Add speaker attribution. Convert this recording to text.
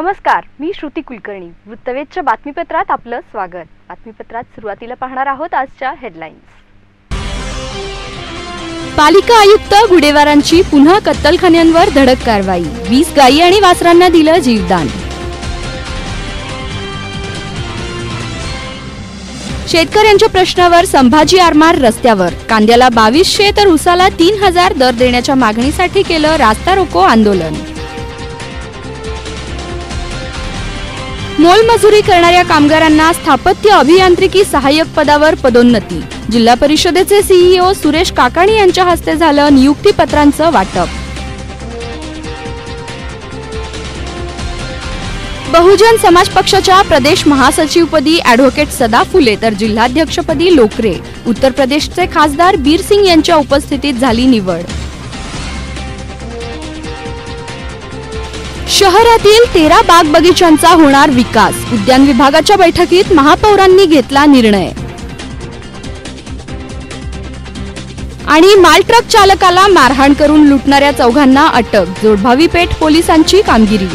Speaker 1: नमस्कार, मी श्रुती कुलकर्णी. वृत्तवेधच्या बातमीपत्रात आपलं स्वागत. बातमीपत्रात सुरुवातीला पाहणार आहोत आजच्या हेडलाईन्स.
Speaker 2: पालिका आयुक्त गुडेवारांची पुन्हा कत्तलखान्यांवर धडक कारवाई. 20 गायी आणि वासरांना दिलं जीवदान. शेतकऱ्यांच्या प्रश्नावर संभाजी आरमार रस्त्यावर. कांद्याला 2200 तर उसाला 3000 दर देण्याच्या मागणीसाठी केलं रास्ता रोको आंदोलन. मोलमजुरी करणाऱ्या कामगारांना स्थापत्य अभियांत्रिकी सहाय्यक पदावर पदोन्नती. जिल्हा परिषदेचे सीईओ सुरेश काकाणी यांच्या हस्ते झालं नियुक्तीपत्रांचं वाटप. बहुजन समाज पक्षाच्या प्रदेश महासचिवपदी ॲडव्होकेट सदा फुले तर जिल्हाध्यक्षपदी लोकरे. उत्तर प्रदेशचे खासदार बीरसिंग यांच्या उपस्थितीत झाली निवड. शहरातील 13 बाग बगीच्यांचा होणार विकास. उद्यान विभागाच्या बैठकीत महापौरांनी घेतला निर्णय. आणि माल ट्रक चालकाला मारहाण करून लुटणाऱ्या चौघांना अटक. जोडभावी पेठ पोलिसांची कामगिरी.